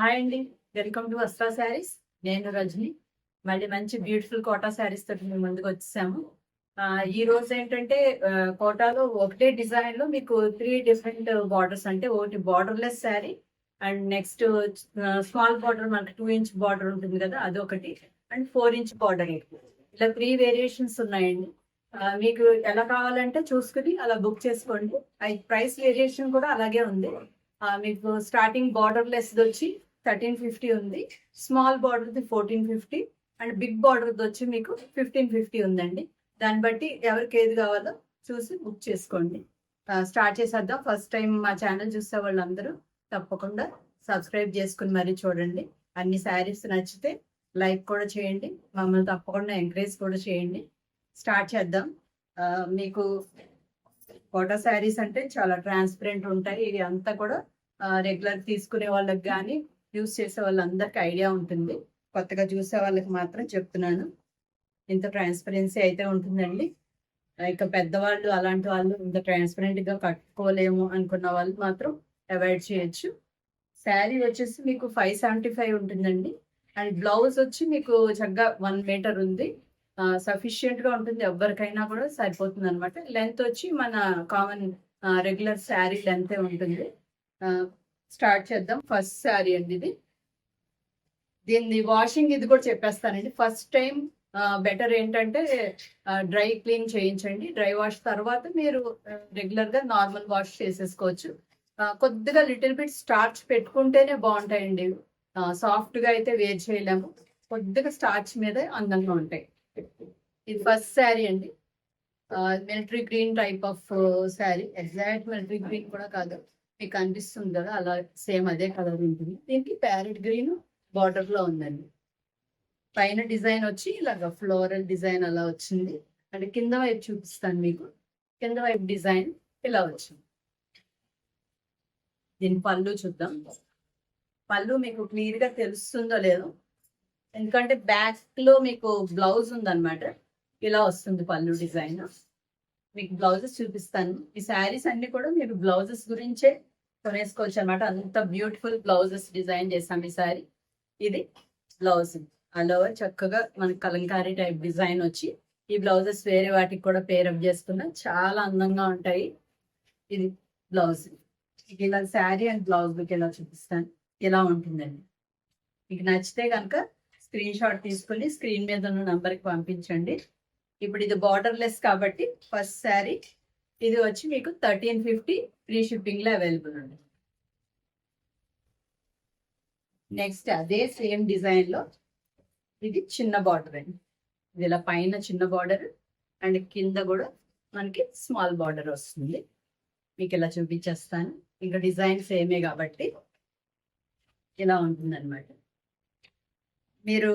Hi అండి, welcome to వస్త్రా saris. నేను రజని. మళ్ళీ మంచి బ్యూటిఫుల్ కోటా శారీస్ తోటి మేము ముందుకు వచ్చేసాము. ఈ రోజు ఏంటంటే కోటాలో ఒకటే డిజైన్ లో మీకు 3 డిఫరెంట్ బార్డర్స్, అంటే ఒకటి borderless sari and next small border, మనకి 2 ఇంచ్ బార్డర్ ఉంటుంది కదా అదొకటి, అండ్ 4 ఇంచ్ బార్డర్. ఇలా 3 వేరియేషన్స్ ఉన్నాయండి. మీకు ఎలా కావాలంటే చూసుకుని అలా బుక్ చేసుకోండి. ప్రైస్ వేరియేషన్ కూడా అలాగే ఉంది. మీకు స్టార్టింగ్ బార్డర్లెస్ వచ్చి 1350 ఉంది, స్మాల్ బార్డర్ది 1450 అండ్ బిగ్ బార్డర్ది వచ్చి మీకు 1550 ఉందండి. దాన్ని బట్టి ఎవరికి ఏది కావాలో చూసి బుక్ చేసుకోండి. స్టార్ట్ చేసేద్దాం. ఫస్ట్ టైం మా ఛానల్ చూసే వాళ్ళందరూ తప్పకుండా సబ్స్క్రైబ్ చేసుకుని మరీ చూడండి. అన్ని శారీస్ నచ్చితే లైక్ కూడా చేయండి, మమ్మల్ని తప్పకుండా ఎంకరేజ్ కూడా చేయండి. స్టార్ట్ చేద్దాం. మీకు కోటా శారీస్ అంటే చాలా ట్రాన్స్పరెంట్ ఉంటాయి. ఇది అంతా కూడా రెగ్యులర్ తీసుకునే వాళ్ళకి కానీ యూస్ చేసే వాళ్ళందరికీ ఐడియా ఉంటుంది. కొత్తగా చూసే వాళ్ళకి మాత్రం చెప్తున్నాను, ఇంత ట్రాన్స్పరెన్సీ అయితే ఉంటుందండి. ఇక పెద్దవాళ్ళు అలాంటి వాళ్ళు ఇంత ట్రాన్స్పరెంట్గా కట్టుకోలేము అనుకున్న వాళ్ళు మాత్రం అవాయిడ్ చేయొచ్చు. శారీ వచ్చేసి మీకు 575 ఉంటుందండి. అండ్ బ్లౌజ్ వచ్చి మీకు చక్కగా 1 మీటర్ ఉంది. సఫిషియెంట్గా ఉంటుంది, ఎవరికైనా కూడా సరిపోతుంది అనమాట. లెంత్ వచ్చి మన కామన్ రెగ్యులర్ శారీ లెంతే ఉంటుంది. స్టార్ట్ చేద్దాం. ఫస్ట్ శారీ అండి ఇది. దీన్ని వాషింగ్ ఇది కూడా చెప్పేస్తానండి. ఫస్ట్ టైం బెటర్ ఏంటంటే డ్రై క్లీన్ చేయించండి. డ్రై వాష్ తర్వాత మీరు రెగ్యులర్గా నార్మల్ వాష్ చేసేసుకోవచ్చు. కొద్దిగా లిటిల్ బిట్ స్టార్చ్ పెట్టుకుంటేనే బాగుంటాయండి. సాఫ్ట్గా అయితే వేర్ చేయలేము, కొద్దిగా స్టార్చ్ మీద అందంగా ఉంటాయి. ఇది ఫస్ట్ శారీ అండి. Military green type of sari. Exact military green కూడా కాదు, మీకు అనిపిస్తుంది కదా అలా, సేమ్ అదే కలర్ ఉంటుంది. దీనికి ప్యారెట్ గ్రీన్ బార్డర్ లో ఉందండి. పైన డిజైన్ వచ్చి ఇలాగ ఫ్లోరల్ డిజైన్ అలా వచ్చింది. అంటే కింద వైపు చూపిస్తాను మీకు. కింద వైపు డిజైన్ ఇలా వచ్చింది. దీని పళ్ళు చూద్దాం. పళ్ళు మీకు క్లియర్ గా తెలుస్తుందో లేదో, ఎందుకంటే బ్యాక్ లో మీకు బ్లౌజ్ ఉందన్నమాట. ఇలా వస్తుంది పళ్ళు డిజైన్. మీకు బ్లౌజెస్ చూపిస్తాను. ఈ శారీస్ అన్ని కూడా మీరు బ్లౌజెస్ గురించే కొనేసుకోవచ్చు అనమాట. అంత బ్యూటిఫుల్ బ్లౌజెస్ డిజైన్ చేసాం ఈ శారీ. ఇది బ్లౌజ్. అలా చక్కగా మనకి కలంకారీ టైప్ డిజైన్ వచ్చి ఈ బ్లౌజెస్ వేరే వాటికి కూడా పేరప్ చేసుకున్నా చాలా అందంగా ఉంటాయి. ఇది బ్లౌజ్. ఇలా శారీ అండ్ బ్లౌజ్ మీకు ఇలా చూపిస్తాను. ఇలా ఉంటుందండి. మీకు నచ్చితే కనుక స్క్రీన్ షాట్ తీసుకుని స్క్రీన్ మీద ఉన్న నంబర్కి పంపించండి. ఇప్పుడు ఇది బార్డర్లెస్ కాబట్టి ఫస్ట్ శారీ ఇది వచ్చి మీకు 1350 ఫ్రీ షిప్పింగ్ లో అవైలబుల్ ఉంది. నెక్స్ట్ అదే సేమ్ డిజైన్ లో ఇది చిన్న బార్డర్ అండి. ఇది ఇలా పైన చిన్న బార్డర్ అండ్ కింద కూడా మనకి స్మాల్ బార్డర్ వస్తుంది. మీకు ఇలా చూపించేస్తాను. ఇంకా డిజైన్ సేమే కాబట్టి ఇలా ఉంటుంది అనమాట. మీరు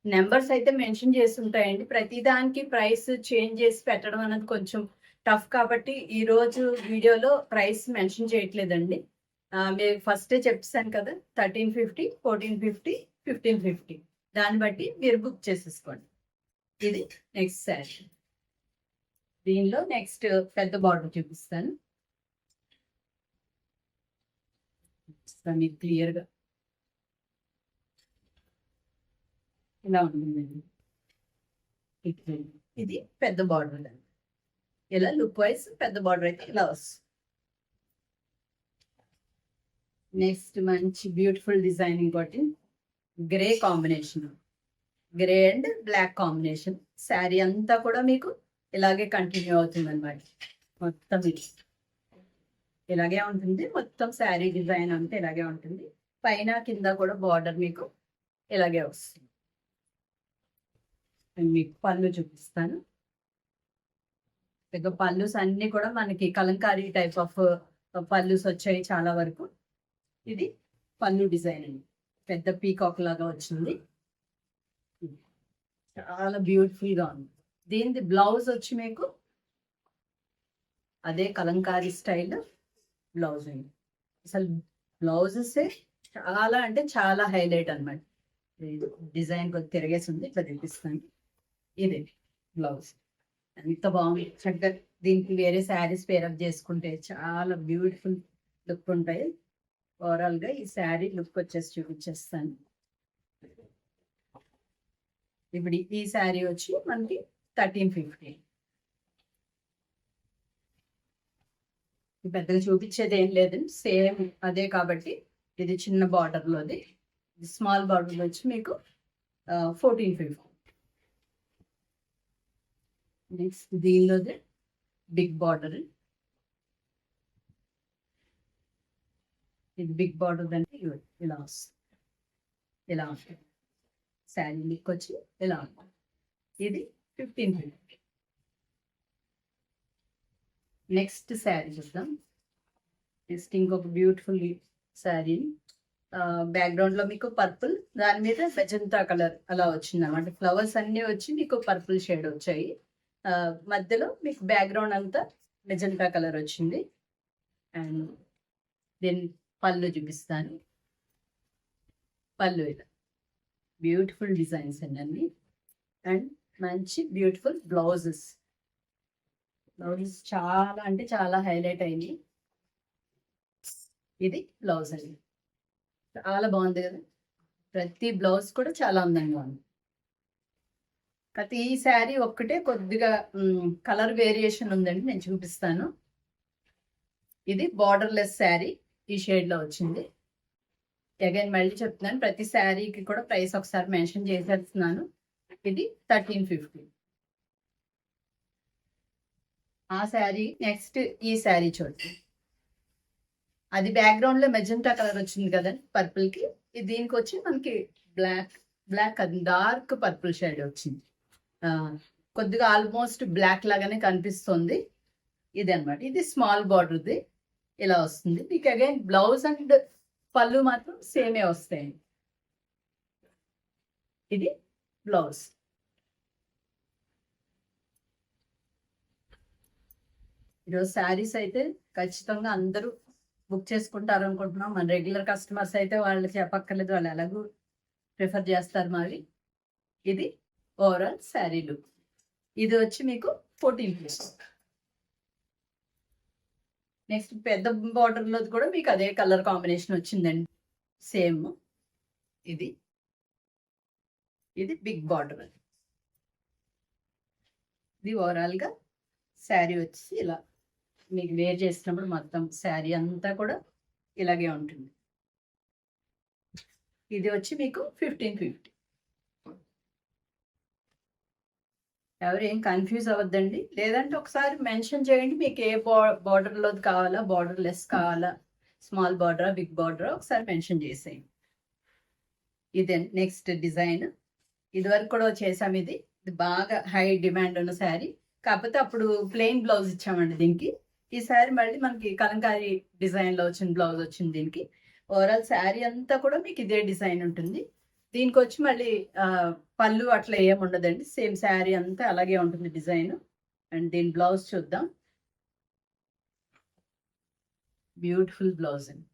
నెంబర్స్ అయితే మెన్షన్ చేసి ఉంటాయండి. ప్రతిదానికి ప్రైస్ చేంజ్ చేసి పెట్టడం అనేది కొంచెం టఫ్ కాబట్టి ఈ రోజు వీడియోలో ప్రైస్ మెన్షన్ చేయట్లేదండి. మీరు ఫస్టే చెప్పాను కదా, 1350, 1450, 1550, దాన్ని బట్టి మీరు బుక్ చేసేసుకోండి. ఇది నెక్స్ట్ శారీ. దీనిలో నెక్స్ట్ పెద్ద బార్డర్ చూపిస్తాను మీకు క్లియర్గా. ఇలా ఉంటుందండి. ఇది పెద్ద బార్డర్ అండి. ఇలా లుక్ వైజ్ పెద్ద బార్డర్ అయితే ఇలా వస్తుంది. నెక్స్ట్ మంచి బ్యూటిఫుల్ డిజైన్, ఇంకోటి grey combination, grey and black combination. Sari అంతా కూడా మీకు ఇలాగే కంటిన్యూ అవుతుంది అనమాట. మొత్తం ఇలాగే ఉంటుంది. మొత్తం శారీ డిజైన్ అంతా ఇలాగే ఉంటుంది. పైన కింద కూడా బార్డర్ మీకు ఇలాగే వస్తుంది. మీకు పళ్ళు చూపిస్తాను. ఇక పళ్ళుస్ అన్ని కూడా మనకి కలంకారీ టైప్ ఆఫ్ పళ్ళుస్ వచ్చాయి చాలా వరకు. ఇది పళ్ళు డిజైన్ అండి. పెద్ద పీకాక్ లాగా వచ్చింది, చాలా బ్యూటిఫుల్ గా ఉంది. దీనిది బ్లౌజ్ వచ్చి మీకు అదే కలంకారీ స్టైల్ బ్లౌజ్ అండి. అసలు బ్లౌజెస్ చాలా అంటే చాలా హైలైట్ అనమాట. డిజైన్ కొద్ది తిరిగేసి ఉంది, ఇట్లా చూపిస్తాను. ఇది బ్లౌజ్. ఎంత బాగుంది చక్కగా. దీనికి వేరే శారీస్ పేరప్ చేసుకుంటే చాలా బ్యూటిఫుల్ లుక్ ఉంటాయి. ఓవరాల్ గా ఈ శారీ లుక్ వచ్చేసి చూపించేస్తాను. ఇప్పుడు ఈ శారీ వచ్చి మనకి 1350. పెద్దగా చూపించేది ఏం లేదు, సేమ్ అదే కాబట్టి ఇది చిన్న బార్డర్లోది. స్మాల్ బార్డర్ వచ్చి మీకు 1450. నెక్స్ట్ దీనిలోది బిగ్ బార్డర్. ఇది బిగ్ బార్డర్ అంటే ఇలా వస్తుంది, ఇలా ఉంటుంది శారీ లుక్ వచ్చి ఇలా ఉంటుంది. ఇది 1550. నెక్స్ట్ శారీ చూద్దాం. నెక్స్ట్ ఇంకొక బ్యూటిఫుల్ శారీ. బ్యాక్గ్రౌండ్ లో మీకు పర్పుల్, దాని మీద మెజంతా కలర్ అలా వచ్చింది అనమాట. ఫ్లవర్స్ అన్ని వచ్చి మీకు పర్పుల్ షేడ్ వచ్చాయి. మధ్యలో మీకు బ్యాక్గ్రౌండ్ అంతా మెజంతా కలర్ వచ్చింది. అండ్ దీని పళ్ళు చూపిస్తాను. పళ్ళు ఇలా బ్యూటిఫుల్ డిజైన్స్ అండి. అండ్ మంచి బ్యూటిఫుల్ బ్లౌజెస్. బ్లౌజెస్ చాలా అంటే చాలా హైలైట్ అయింది. ఇది బ్లౌజ్ అండి, చాలా బాగుంది కదా. ప్రతి బ్లౌజ్ కూడా చాలా అందంగా ఉంది. ప్రతి ఈ శారీ ఒక్కటే కొద్దిగా కలర్ వేరియేషన్ ఉందండి, నేను చూపిస్తాను. ఇది బార్డర్లెస్ శారీ, ఈ షేడ్ లో వచ్చింది. అగైన్ మళ్ళీ చెప్తున్నాను, ప్రతి శారీకి కూడా ప్రైస్ ఒకసారి మెన్షన్ చేసేస్తున్నాను. ఇది 1350. ఆ శారీ నెక్స్ట్ ఈ శారీ చూడండి. అది బ్యాక్గ్రౌండ్ లో మెజెంటా కలర్ వచ్చింది కదండి పర్పుల్ కి. దీనికి వచ్చి మనకి బ్లాక్ అది డార్క్ పర్పుల్ షేడ్ వచ్చింది. కొద్దిగా ఆల్మోస్ట్ బ్లాక్ లాగానే కనిపిస్తుంది. ఇది అనమాట. ఇది స్మాల్ బార్డర్ది ఇలా వస్తుంది మీకు. అగైన్ బ్లౌజ్ అండ్ పళ్ళు మాత్రం సేమే వస్తాయి. ఇది బ్లౌజ్. ఈరోజు శారీస్ అయితే ఖచ్చితంగా అందరూ బుక్ చేసుకుంటారు అనుకుంటున్నాం. మన రెగ్యులర్ కస్టమర్స్ అయితే వాళ్ళు చెప్పక్కర్లేదు, వాళ్ళు ఎలాగూ ప్రిఫర్ చేస్తారు మాది. ఇది ఓవరాల్ శారీ లుక్. ఇది వచ్చి మీకు 1450. నెక్స్ట్ పెద్ద బార్డర్లో కూడా మీకు అదే కలర్ కాంబినేషన్ వచ్చిందండి, సేమ్. ఇది బిగ్ బార్డర్. ఇది ఓవరాల్గా శారీ వచ్చి ఇలా మీకు వేర్ చేసినప్పుడు మొత్తం శారీ అంతా కూడా ఇలాగే ఉంటుంది. ఇది వచ్చి మీకు 1550. ఎవరు ఏం కన్ఫ్యూజ్ అవ్వద్దండి. లేదంటే ఒకసారి మెన్షన్ చేయండి మీకు ఏ బార్డర్లో కావాలా, బార్డర్ లెస్ కావాలా, స్మాల్ బార్డరా బిగ్ బార్డరా ఒకసారి మెన్షన్ చేసేయండి. ఇదే నెక్స్ట్ డిజైన్. ఇది వరకు కూడా చేసాం. ఇది బాగా హై డిమాండ్ ఉన్న శారీ, కాకపోతే అప్పుడు ప్లెయిన్ బ్లౌజ్ ఇచ్చామండి దీనికి. ఈ శారీ మళ్ళీ మనకి కలంకారీ డిజైన్లో వచ్చిన బ్లౌజ్ వచ్చింది దీనికి. ఓవరాల్ శారీ అంతా కూడా మీకు ఇదే డిజైన్ ఉంటుంది. దీనికి వచ్చి మళ్ళీ పళ్ళు అట్లా ఏమి ఉండదండి, సేమ్ శారీ అంతా అలాగే ఉంటుంది డిజైన్. అండ్ దీని బ్లౌజ్ చూద్దాం. బ్యూటిఫుల్ బ్లౌజ్ అండి.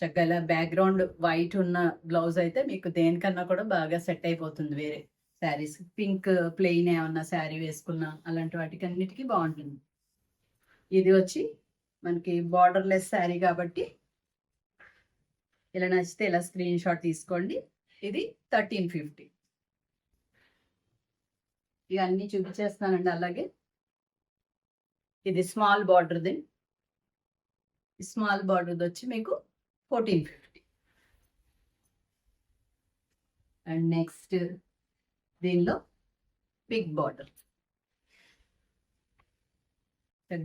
చక్కగా ఇలా బ్యాక్గ్రౌండ్ వైట్ ఉన్న బ్లౌజ్ అయితే మీకు దేనికన్నా కూడా బాగా సెట్ అయిపోతుంది. వేరే శారీస్ పింక్ ప్లెయిన్ ఏమన్నా శారీ వేసుకున్నా అలాంటి వాటికి అన్నిటికీ బాగుంటుంది. ఇది వచ్చి మనకి బార్డర్లెస్ శారీ కాబట్టి ఇలా నచ్చితే ఇలా స్క్రీన్ షాట్ తీసుకోండి. ఇది 1350. ఇవన్నీ చూపించేస్తానండి. అలాగే ఇది స్మాల్ బార్డర్ది. స్మాల్ బార్డర్ది వచ్చి మీకు 1450. అండ్ నెక్స్ట్ దీనిలో బిగ్ బార్డర్.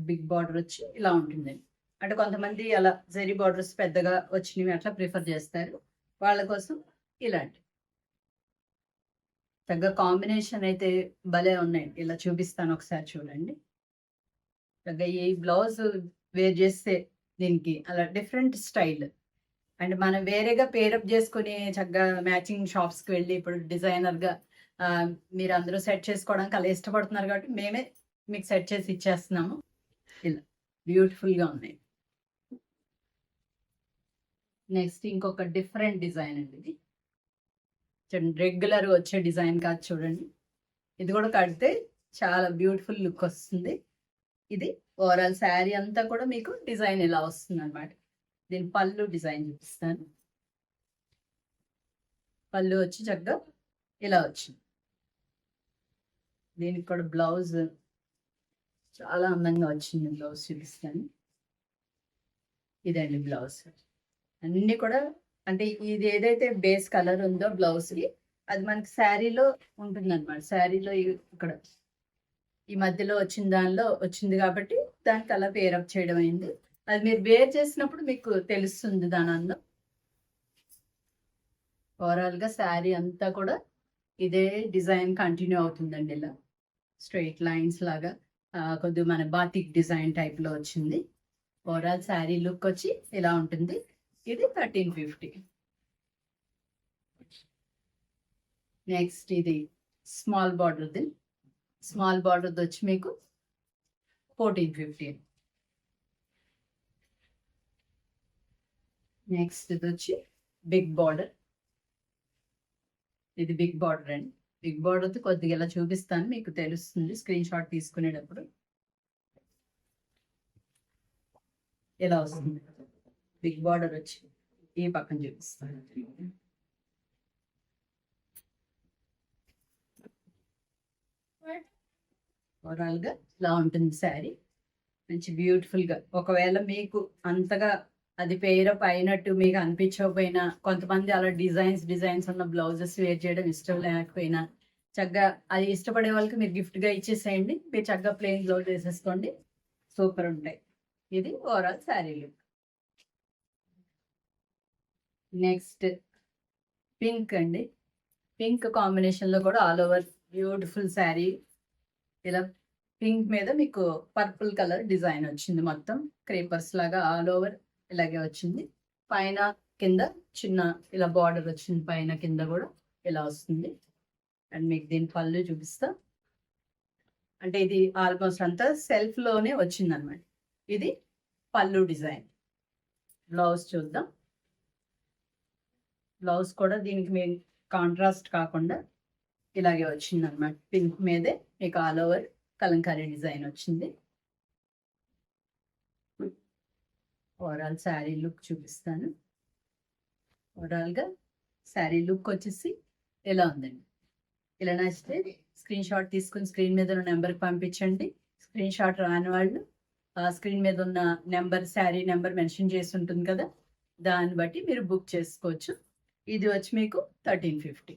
బిగ్ బార్డర్ వచ్చి ఇలా ఉంటుందండి. అంటే కొంతమంది అలా జరీ బార్డర్స్ పెద్దగా వచ్చినవి అట్లా ప్రిఫర్ చేస్తారు, వాళ్ళ కోసం ఇలాంటి తగ్గ కాంబినేషన్ అయితే భలే ఉన్నాయండి. ఇలా చూపిస్తాను ఒకసారి చూడండి. తగ్గ ఈ బ్లౌజ్ వేర్ చేస్తే దీనికి అలా డిఫరెంట్ స్టైల్. అండ్ మనం వేరేగా పేరప్ చేసుకుని చక్కగా మ్యాచింగ్ షాప్స్కి వెళ్ళి ఇప్పుడు డిజైనర్గా మీరు అందరూ సెట్ చేసుకోవడానికి అలా ఇష్టపడుతున్నారు కాబట్టి మేమే మీకు సెట్ చేసి ఇచ్చేస్తున్నాము. ఇలా బ్యూటిఫుల్గా ఉన్నాయి. నెక్స్ట్ ఇంకొక డిఫరెంట్ డిజైన్ అండి. ఇది చూడండి, రెగ్యులర్ వచ్చే డిజైన్ కాదు చూడండి. ఇది కూడా కడితే చాలా బ్యూటిఫుల్ లుక్ వస్తుంది. ఇది ఓవరాల్ శారీ అంతా కూడా మీకు డిజైన్ ఇలా వస్తుంది అనమాట. దీని పళ్ళు డిజైన్ చూపిస్తాను. పళ్ళు వచ్చి చక్కగా ఇలా వచ్చింది. దీనికి కూడా బ్లౌజ్ చాలా అందంగా వచ్చింది. బ్లౌజ్ చూపిస్తాను. ఇదండి బ్లౌజ్. అన్నీ కూడా అంటే ఇది ఏదైతే బేస్ కలర్ ఉందో బ్లౌజ్కి అది మనకి శారీలో ఉంటుంది అనమాట. శారీలో ఇక్కడ ఈ మధ్యలో వచ్చిన దానిలో వచ్చింది కాబట్టి దానికి అలా పేరప్ చేయడం అయింది. అది మీరు వేర్ చేసినప్పుడు మీకు తెలుస్తుంది దాని అందం. ఓవరాల్గా శారీ అంతా కూడా ఇదే డిజైన్ కంటిన్యూ అవుతుందండి. ఇలా స్ట్రైట్ లైన్స్ లాగా కొద్దిగా మన బాతిక్ డిజైన్ టైప్లో వచ్చింది. ఓవరాల్ శారీ లుక్ వచ్చి ఇలా ఉంటుంది. ఇది 1350. నెక్స్ట్ ఇది స్మాల్ బార్డర్ది. స్మాల్ బార్డర్ది వచ్చి మీకు 1450. నెక్స్ట్ ఇది వచ్చి బిగ్ బార్డర్. ఇది బిగ్ బార్డర్ అండి. బిగ్ బార్డర్ కొద్దిగా ఇలా చూపిస్తాను, మీకు తెలుస్తుంది స్క్రీన్ షాట్ తీసుకునేటప్పుడు. ఇలా వస్తుంది. బిగ్ బార్డర్ వచ్చి ఈ పక్కన చూపిస్తాను. ఓవరాల్గా ఇలా ఉంటుంది శారీ. మంచి బ్యూటిఫుల్గా. ఒకవేళ మీకు అంతగా అది పేరప్ అయినట్టు మీకు అనిపించకపోయినా, కొంతమంది అలా డిజైన్స్ ఉన్న బ్లౌజెస్ వేర్ చేయడం ఇష్టం లేకపోయినా, చక్కగా అది ఇష్టపడే వాళ్ళకి మీరు గిఫ్ట్గా ఇచ్చేసేయండి. మీరు చక్కగా ప్లెయిన్ బ్లౌజ్ వేసేసుకోండి. సూపర్ ఉంటాయి. ఇది overall sari look. Next pink అండి. పింక్ కాంబినేషన్లో కూడా ఆల్ ఓవర్ బ్యూటిఫుల్ శారీ. ఇలా పింక్ మీద మీకు పర్పుల్ కలర్ డిజైన్ వచ్చింది. మొత్తం క్రేపర్స్ లాగా ఆల్ ఓవర్ ఇలాగే వచ్చింది. పైన కింద చిన్న ఇలా బార్డర్ వచ్చింది. పైన కింద కూడా ఇలా వస్తుంది. అండ్ మీకు దీని పళ్ళు చూపిస్తా. అంటే ఇది ఆల్మోస్ట్ అంతా సెల్ఫ్లోనే వచ్చింది అనమాట. ఇది పళ్ళు డిజైన్. బ్లౌజ్ చూద్దాం. బ్లౌజ్ కూడా దీనికి మేము కాంట్రాస్ట్ కాకుండా ఇలాగే వచ్చింది అనమాట. పింక్ మీదే మీకు ఆల్ ఓవర్ కలంకారీ డిజైన్ వచ్చింది. ఓవరాల్ శారీ లుక్ చూపిస్తాను. ఓవరాల్గా శారీ లుక్ వచ్చేసి ఎలా ఉందండి. ఇలా నచ్చితే స్క్రీన్ షాట్ తీసుకుని స్క్రీన్ మీద ఉన్న నెంబర్కి పంపించండి. స్క్రీన్ షాట్ రాని వాళ్ళు స్క్రీన్ మీద ఉన్న నెంబర్, శారీ నెంబర్ మెన్షన్ చేసి ఉంటుంది కదా, దాన్ని బట్టి మీరు బుక్ చేసుకోవచ్చు. ఇది వచ్చి మీకు 1350.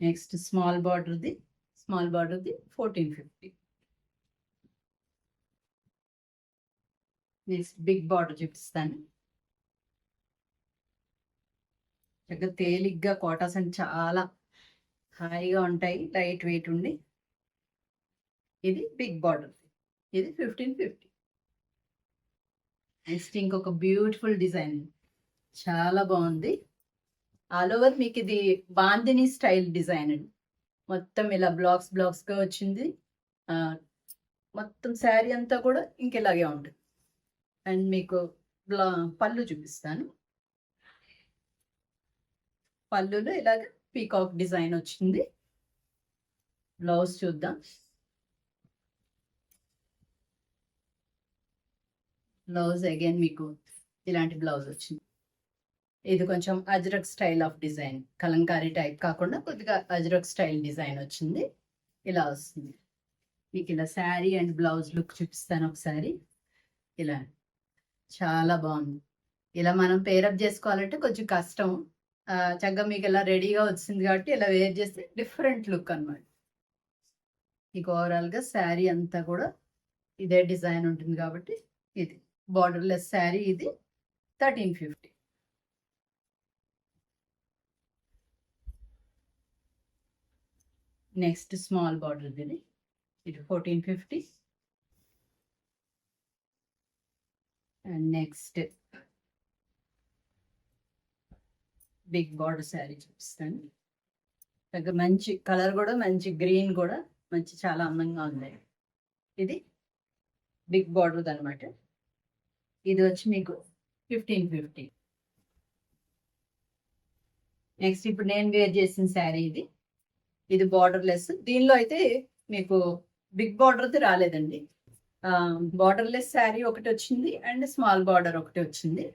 నెక్స్ట్ స్మాల్ బార్డర్ది 1450. నెక్స్ట్ బిగ్ బార్డర్ చూపిస్తాను. చక్కగా తేలిగ్గా కాటాస్ అంటే చాలా హాయిగా ఉంటాయి, లైట్ వెయిట్ ఉండి. ఇది బిగ్ బార్డర్. ఇది 1550. నెక్స్ట్ ఇంకొక బ్యూటిఫుల్ డిజైన్, చాలా బాగుంది. ఆల్ ఓవర్ మీకు ఇది బాందిని స్టైల్ డిజైన్ అండి. మొత్తం ఇలా బ్లాక్స్గా వచ్చింది. మొత్తం శారీ అంతా కూడా ఇంకెలాగే ఉంటుంది. అండ్ మీకు పళ్ళు చూపిస్తాను. పళ్ళులో ఇలాగ పీకాక్ డిజైన్ వచ్చింది. బ్లౌజ్ చూద్దాం. బ్లౌజ్ అగైన్ మీకు ఇలాంటి బ్లౌజ్ వచ్చింది. ఇది కొంచెం Ajrak style of design, Kalamkari type కాకుండా కొద్దిగా అజ్రక్ స్టైల్ డిజైన్ వచ్చింది. ఇలా వస్తుంది. మీకు ఇలా శారీ అండ్ బ్లౌజ్ లుక్ చూపిస్తాను ఒకసారి. ఇలా చాలా బాగుంది. ఇలా మనం పేరప్ చేసుకోవాలంటే కొంచెం కష్టం. చక్కగా మీకు ఇలా రెడీగా వచ్చింది కాబట్టి ఇలా వేర్ చేస్తే డిఫరెంట్ లుక్ అనమాట. మీకు ఓవరాల్గా శారీ అంతా కూడా ఇదే డిజైన్ ఉంటుంది కాబట్టి ఇది బార్డర్లెస్ శారీ. ఇది 1350. నెక్స్ట్ స్మాల్ బార్డర్ ఇది 1450. And next big border sari చూపిస్తాను. దగ్గర మంచి కలర్ కూడా, మంచి గ్రీన్ కూడా మంచి చాలా అందంగా ఉంది. ఇది బిగ్ బార్డర్ అనమాట. ఇది వచ్చి మీకు 1550. నెక్స్ట్ ఇప్పుడు నేను వేర్ చేసిన శారీ ఇది బార్డర్ లెస్. దీనిలో అయితే మీకు బిగ్ బార్డర్ది రాలేదండి. బార్డర్లెస్ శారీ ఒకటి వచ్చింది అండ్ స్మాల్ బార్డర్ ఒకటి వచ్చింది.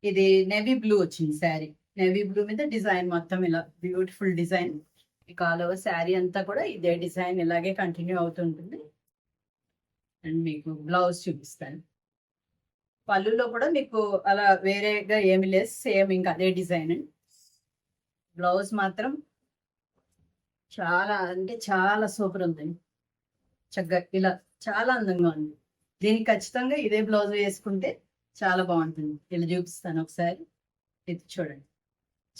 ఇది నేవీ బ్లూ వచ్చింది శారీ. నేవీ బ్లూ మీద డిజైన్ మొత్తం ఇలా బ్యూటిఫుల్ డిజైన్. మీకు ఆల్ ఓవర్ శారీ అంతా కూడా ఇదే డిజైన్ ఇలాగే కంటిన్యూ అవుతుంటుంది. అండ్ మీకు బ్లౌజ్ చూపిస్తాను. పళ్ళులో కూడా మీకు అలా వేరేగా ఏమి లేదు, సేమ్ ఇంకా అదే డిజైన్ అండి. బ్లౌజ్ మాత్రం చాలా అంటే చాలా సూపర్ ఉందండి. చక్కగా ఇలా చాలా అందంగా ఉంది. దీనికి ఖచ్చితంగా ఇదే బ్లౌజ్ వేసుకుంటే చాలా బాగుంటుంది. ఇలా చూపిస్తాను ఒకసారి, ఇది చూడండి.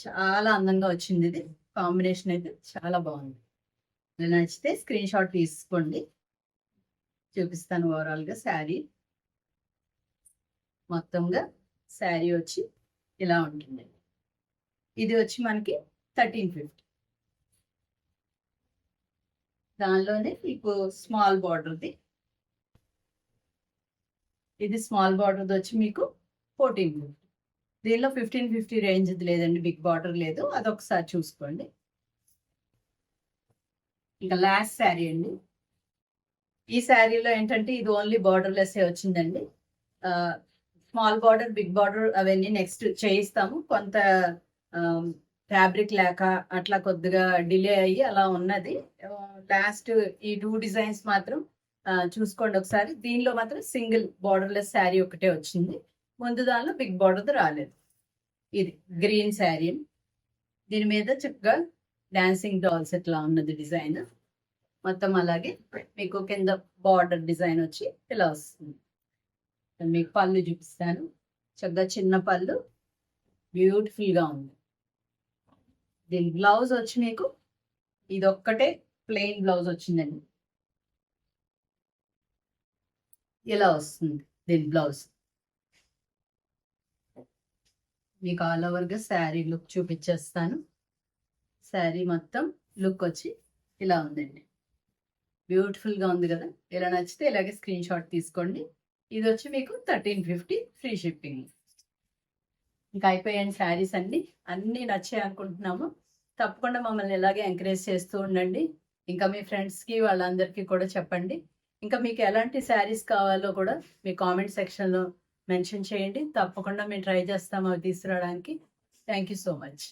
చాలా అందంగా వచ్చింది. ఇది కాంబినేషన్ అయితే చాలా బాగుంది. ఇలా నచ్చితే స్క్రీన్ షాట్ తీసుకోండి. చూపిస్తాను ఓవరాల్గా శారీ మొత్తంగా. శారీ వచ్చి ఇలా ఉంటుంది. ఇది వచ్చి మనకి 1350. దానిలోనే మీకు స్మాల్ బార్డర్ది, ఇది స్మాల్ బార్డర్ది వచ్చి మీకు 1450. దీనిలో 1550 రేంజ్ లేదండి, బిగ్ బార్డర్ లేదు, అదొకసారి చూసుకోండి. ఇంకా లాస్ట్ శారీ అండి. ఈ శారీలో ఏంటంటే ఇది ఓన్లీ బార్డర్లెస్ వచ్చిందండి. స్మాల్ బార్డర్ బిగ్ బార్డర్ అవన్నీ నెక్స్ట్ చేయిస్తాము. కొంత ఫ్యాబ్రిక్ లేక అట్లా కొద్దిగా డిలే అయ్యి అలా ఉన్నది. లాస్ట్ ఈ 2 డిజైన్స్ మాత్రం చూసుకోండి ఒకసారి. దీనిలో మాత్రం సింగిల్ బార్డర్లెస్ శారీ ఒకటే వచ్చింది. ముందు దానిలో బిగ్ బార్డర్ రాలేదు. ఇది గ్రీన్ శారీ. దీని మీద చక్కగా డాన్సింగ్ డాల్స్ ఇట్లా ఉన్నది డిజైన్ మొత్తం. అలాగే మీకు కింద బార్డర్ డిజైన్ వచ్చి ఇలా వస్తుంది. మీకు పళ్ళు చూపిస్తాను. చక్కగా చిన్న పళ్ళు బ్యూటిఫుల్గా ఉంది. దీని బ్లౌజ్ వచ్చి మీకు ఇది ఒక్కటే ప్లెయిన్ బ్లౌజ్ వచ్చిందండి. ఇలా వస్తుంది దీని బ్లౌజ్. మీకు ఆల్ ఓవర్గా శారీ లుక్ చూపించేస్తాను. శారీ మొత్తం లుక్ వచ్చి ఇలా ఉందండి. బ్యూటిఫుల్గా ఉంది కదా. ఇలా నచ్చితే ఇలాగే స్క్రీన్ షాట్ తీసుకోండి. ఇది వచ్చి మీకు 1350 ఫ్రీ షిప్పింగ్. ఇంకా అయిపోయాయండి శారీస్ అన్నీ నచ్చాయి అనుకుంటున్నాము. తప్పకుండా మమ్మల్ని ఇలాగే ఎంకరేజ్ చేస్తూ ఉండండి. ఇంకా మీ ఫ్రెండ్స్కి వాళ్ళందరికీ కూడా చెప్పండి. ఇంకా మీకు ఎలాంటి శారీస్ కావాలో కూడా మీ కామెంట్ సెక్షన్లో మెన్షన్ చేయండి. తప్పకుండా మేము ట్రై చేస్తాము అవి తీసుకురావడానికి. Thank you so much.